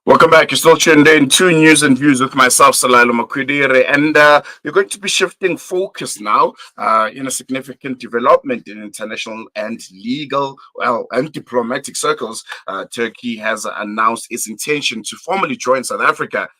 Welcome back. You're still tuned in to News and Views with myself, Salalo Makwidire. And we're going to be shifting focus now in a significant development in international and legal, and diplomatic circles. Turkey has announced its intention to formally join South Africa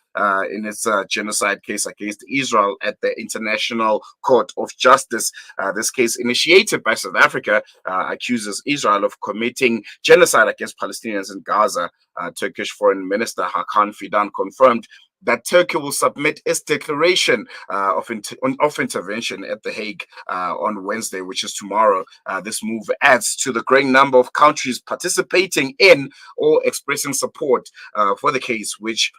in its genocide case against Israel at the International Court of Justice. This case, initiated by South Africa, accuses Israel of committing genocide against Palestinians in Gaza. Turkish Foreign Minister Hakan Fidan confirmed that Turkey will submit its declaration of intervention at The Hague on Wednesday, which is tomorrow. This move adds to the growing number of countries participating in or expressing support for the case, which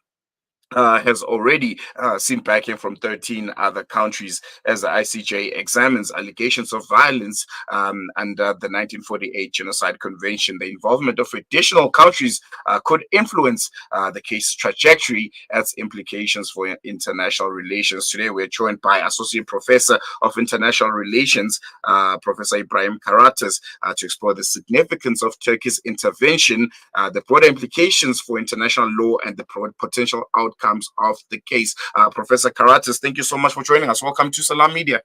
has already seen backing from 13 other countries as the ICJ examines allegations of violence under the 1948 Genocide Convention. The involvement of additional countries could influence the case trajectory as implications for international relations. Today, we're joined by Associate Professor of International Relations, Professor Ibrahim Karataş, to explore the significance of Turkey's intervention, the broader implications for international law, and the potential outcomes of the case. Professor Karataş, thank you so much for joining us. Welcome to Salam Media.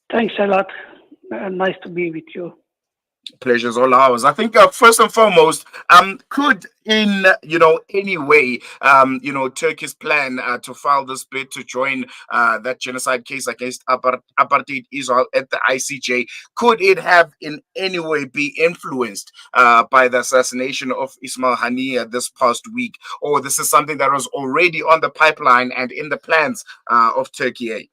Thanks a lot. Nice to be with you. Pleasure's all ours. I think first and foremost, could in any way Turkey's plan to file this bid to join that genocide case against Apartheid Israel at the ICJ, could it have in any way be influenced by the assassination of Ismail Haniyeh this past week, or this is something that was already on the pipeline and in the plans of Turkey?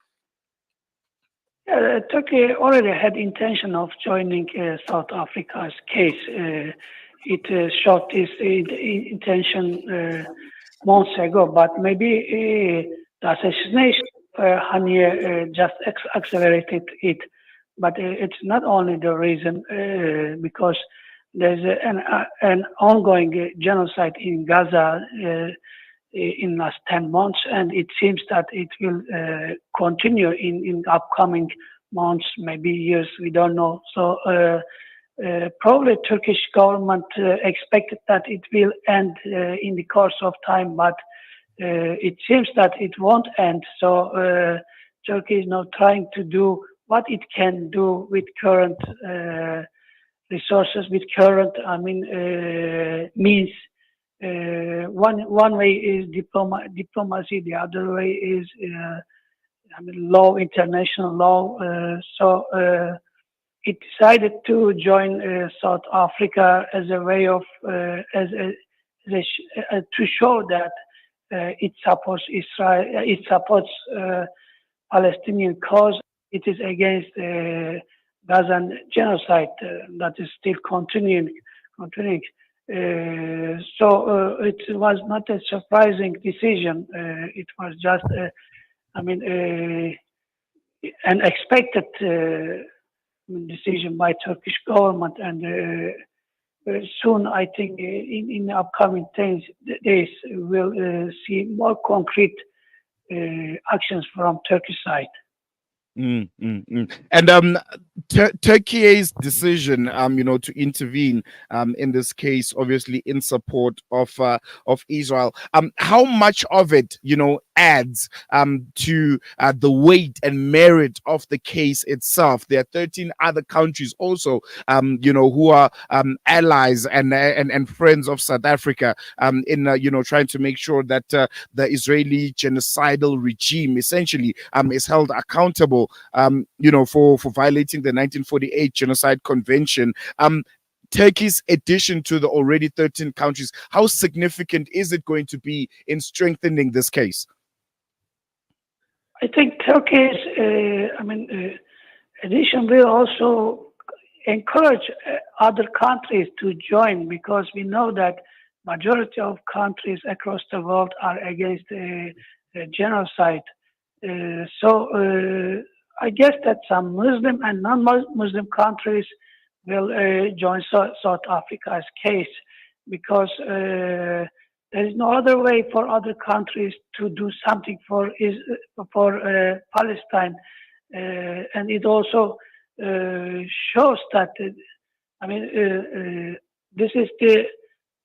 Turkey already had intention of joining South Africa's case. It showed this intention months ago, but maybe the assassination of Haniyeh just accelerated it. But it's not only the reason, because there's an ongoing genocide in Gaza in last 10 months, and it seems that it will continue in upcoming months, maybe years, we don't know. So probably Turkish government expected that it will end in the course of time, but it seems that it won't end. So Turkey is now trying to do what it can do with current resources, with current, means. One way is diplomacy. The other way is law, international law. So it decided to join South Africa as a way of to show that it supports Israel, it supports Palestinian cause. It is against Gazan genocide that is still continuing. So it was not a surprising decision. It was just, an expected decision by Turkish government, and soon, I think, in the upcoming days, we'll see more concrete actions from Turkish side. And Turkey's decision, to intervene in this case, obviously in support of Israel. How much of it, adds to the weight and merit of the case itself? There are 13 other countries also, who are allies and friends of South Africa, in trying to make sure that the Israeli genocidal regime essentially is held accountable, for violating the 1948 Genocide Convention. Turkey's addition to the already 13 countries, how significant is it going to be in strengthening this case? I think Turkey's addition will also encourage other countries to join, because we know that majority of countries across the world are against genocide. So I guess that some Muslim and non-Muslim countries will join South Africa's case, because there is no other way for other countries to do something for Palestine, and it also shows that this is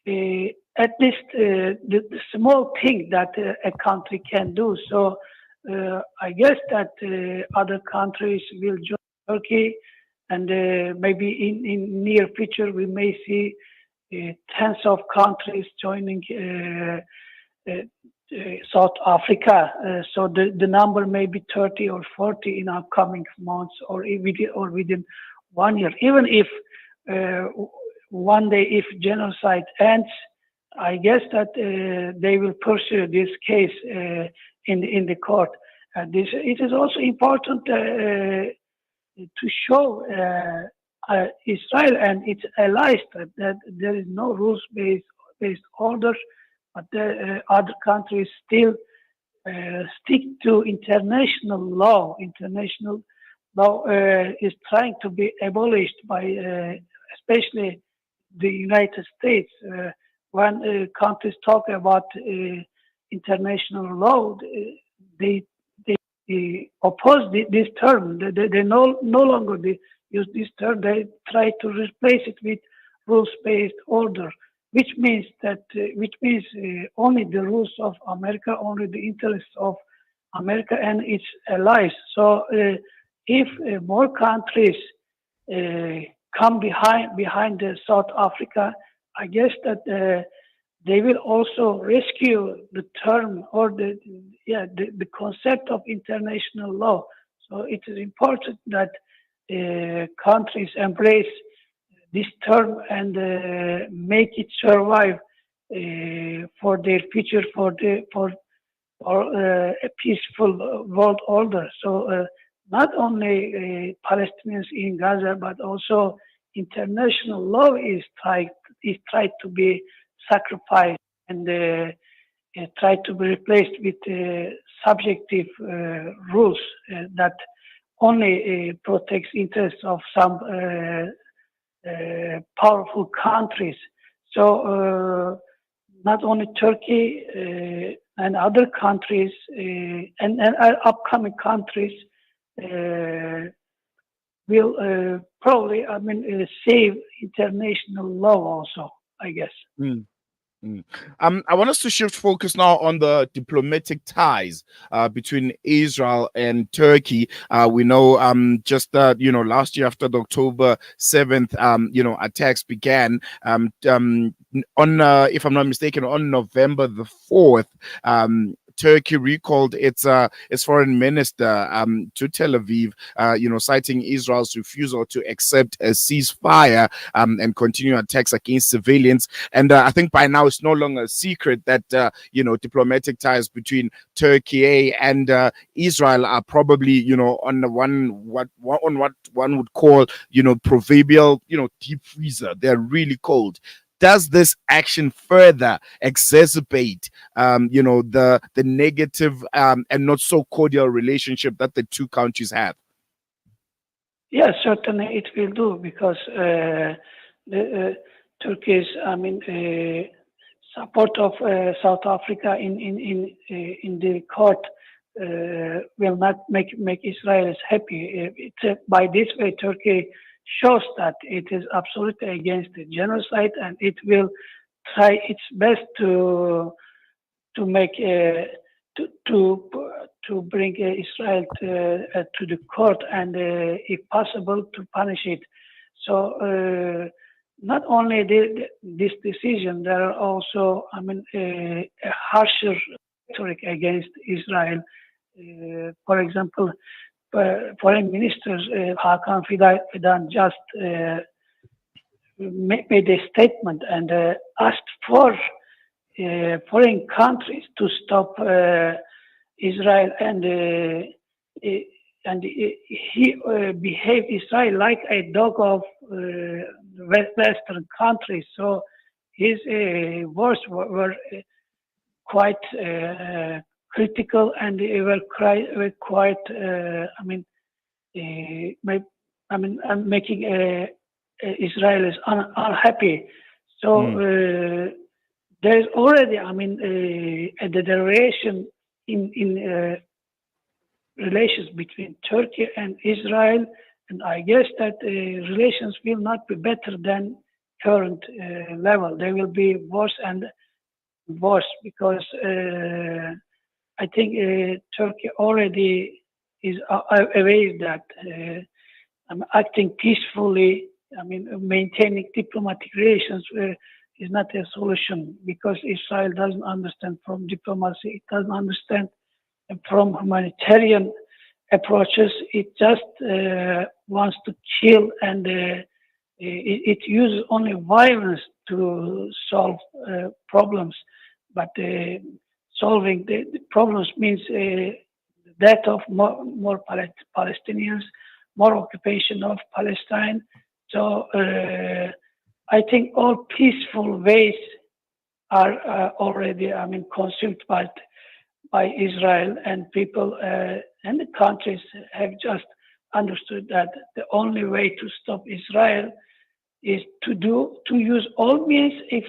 the at least the small thing that a country can do. So I guess that other countries will join Turkey, and maybe in near future we may see tens of countries joining South Africa. So the number may be 30 or 40 in upcoming months, or within 1 year. Even if one day, if genocide ends, I guess that they will pursue this case in the court. It is also important to show Israel and its allies that there is no rules-based order, but other countries still stick to international law. International law is trying to be abolished by especially the United States. When countries talk about international law, they oppose this term. They no longer use this term. They try to replace it with rules-based order, which means only the rules of America, only the interests of America and its allies. So if more countries come behind South Africa, I guess that they will also rescue the term or the concept of international law. So it is important that countries embrace this term and make it survive for their future, for a peaceful world order. So not only Palestinians in Gaza, but also international law is tried to be sacrificed and tried to be replaced with subjective rules that only protects interests of some powerful countries. So not only Turkey and other countries and upcoming countries will probably, save international law also, I guess. Mm. I want us to shift focus now on the diplomatic ties between Israel and Turkey. We know just last year after the October 7th attacks began, on if I'm not mistaken, on November the 4th, Turkey recalled its foreign minister to Tel Aviv, citing Israel's refusal to accept a ceasefire and continue attacks against civilians. And I think by now it's no longer a secret that diplomatic ties between Turkey and Israel are probably on what one would call proverbial deep freezer. They're really cold. Does this action further exacerbate, the negative and not so cordial relationship that the two countries have? Yes, certainly it will do, because Turkey's, support of South Africa in the court will not make Israel happy. By this way, Turkey shows that it is absolutely against the genocide, and it will try its best to make to bring Israel to the court, and if possible to punish it. So not only this decision, there are also a harsher rhetoric against Israel. For example, Foreign Minister Hakan Fidan just made a statement and asked for foreign countries to stop Israel, and he behaved Israel like a dog of Western countries. So his words were quite critical, and they were quite making Israel is unhappy. So there's already a deterioration in relations between Turkey and Israel, and I guess that relations will not be better than current level. They will be worse, and worse because I think Turkey already is aware that acting peacefully, maintaining diplomatic relations is not a solution because Israel doesn't understand from diplomacy, it doesn't understand from humanitarian approaches. It just wants to kill, and it uses only violence to solve problems. But solving the problems means death of more Palestinians, more occupation of Palestine. So I think all peaceful ways are already, consumed by Israel, and people and the countries have just understood that the only way to stop Israel is to use all means. If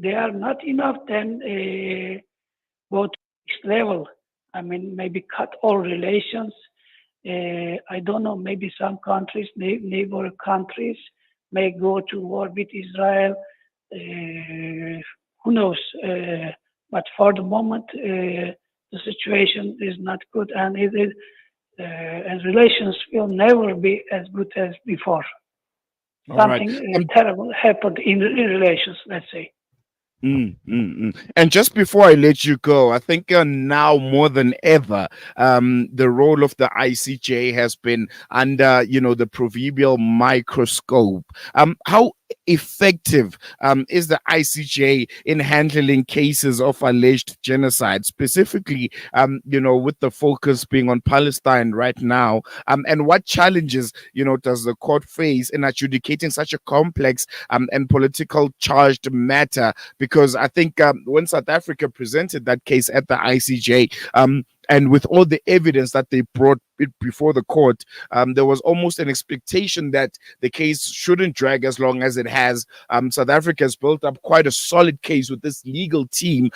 they are not enough, then go to the next level. Maybe cut all relations. I don't know, maybe some countries, neighbor countries, may go to war with Israel. Who knows? But for the moment, the situation is not good, and and relations will never be as good as before. All Something right. terrible happened in relations, let's say. And just before I let you go, I think now more than ever, the role of the ICJ has been under, the proverbial microscope. How effective is the ICJ in handling cases of alleged genocide, specifically, with the focus being on Palestine right now? And what challenges, does the court face in adjudicating such a complex and political charged matter? Because I think when South Africa presented that case at the ICJ, and with all the evidence that they brought it before the court, there was almost an expectation that the case shouldn't drag as long as it has. South Africa has built up quite a solid case with this legal team,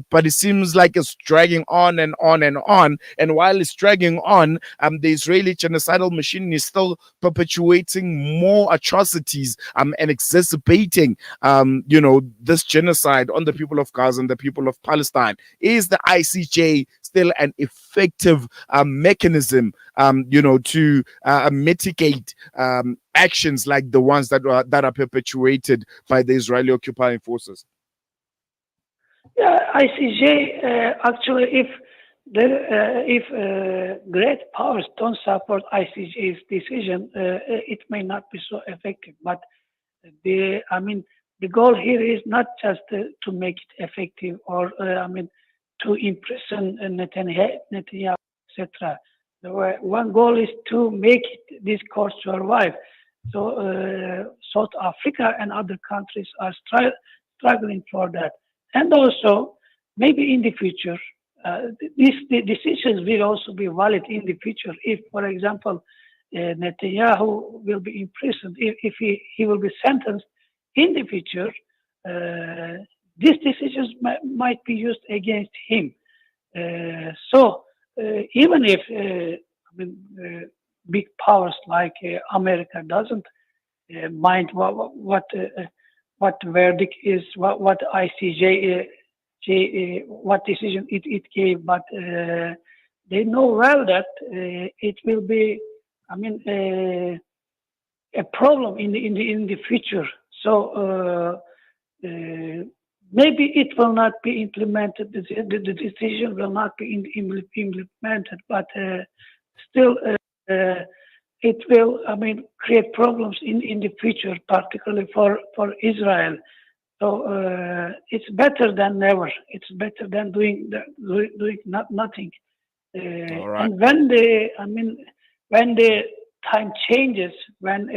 but it seems like it's dragging on and on and on. And while it's dragging on, the Israeli genocidal machine is still perpetuating more atrocities and exacerbating, this genocide on the people of Gaza and the people of Palestine. Is the ICJ still an effective mechanism, to mitigate actions like the ones that are perpetuated by the Israeli occupying forces? Yeah, ICJ actually, if great powers don't support ICJ's decision, it may not be so effective. But the goal here is not just to make it effective or to imprison Netanyahu, etc. One goal is to make this court survive. So South Africa and other countries are struggling for that. And also, maybe in the future, these decisions will also be valid in the future. If, for example, Netanyahu will be imprisoned, if he will be sentenced in the future, these decisions might be used against him. So even if big powers like America doesn't mind what verdict is, what ICJ what decision it gave, but they know well that it will be, a problem in the future. So maybe it will not be implemented. The decision will not be implemented, but still it will, create problems in the future, particularly for Israel. So it's better than never. It's better than doing nothing. All right. And when the time changes, when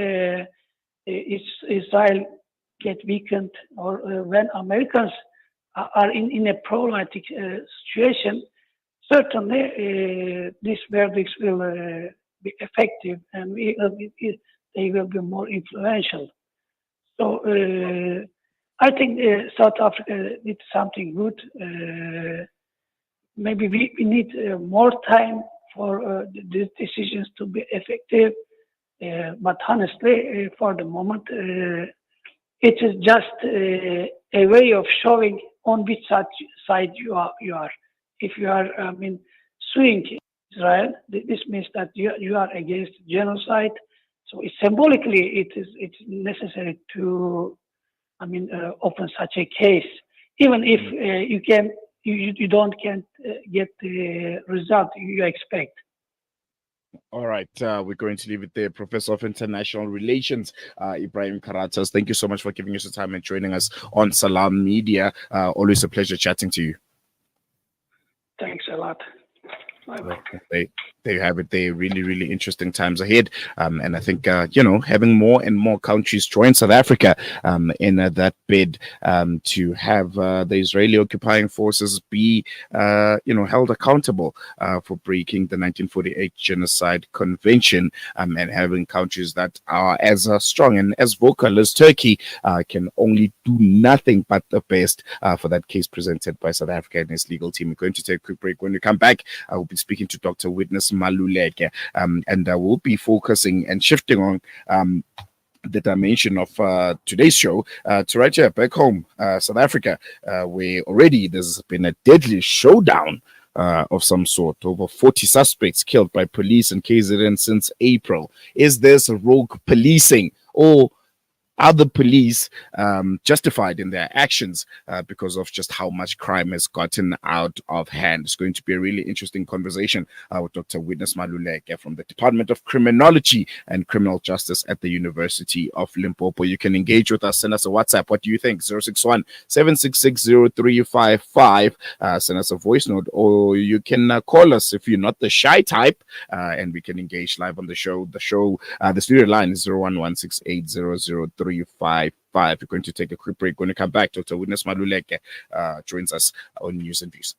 Israel get weakened, or when Americans are in a problematic situation, certainly these verdicts will be effective, and they will be more influential. So I think South Africa did something good. Maybe we need more time for these decisions to be effective. But honestly, for the moment, it is just a way of showing on which side you are. If you are, suing Israel, this means that you are against genocide. So symbolically, it's necessary to, open such a case, even if you can't get the result you expect. All right, we're going to leave it there. Professor of International Relations, Ibrahim Karataş, thank you so much for giving us the time and joining us on Salam Media. Always a pleasure chatting to you. Thanks a lot. Bye-bye. There you have it. There really, really interesting times ahead. And I think, having more and more countries join South Africa in that bid to have the Israeli occupying forces be, held accountable for breaking the 1948 Genocide Convention, and having countries that are as strong and as vocal as Turkey can only do nothing but the best for that case presented by South Africa and its legal team. We're going to take a quick break. When we come back, I will be speaking to Dr. Witness Maluleke, and we'll be focusing and shifting on the dimension of today's show to right here back home, South Africa, where already there's been a deadly showdown of some sort. Over 40 suspects killed by police in KZN since April. Is this rogue policing, or are the police justified in their actions because of just how much crime has gotten out of hand? It's going to be a really interesting conversation with Dr. Witness Maluleke from the Department of Criminology and Criminal Justice at the University of Limpopo. You can engage with us. Send us a WhatsApp. What do you think? 061-766-0355. Send us a voice note, or you can call us if you're not the shy type, and we can engage live on the show. The studio line is 01168003555. We're going to take a quick break. When we come back, Dr. Witness Maluleke joins us on News and Views.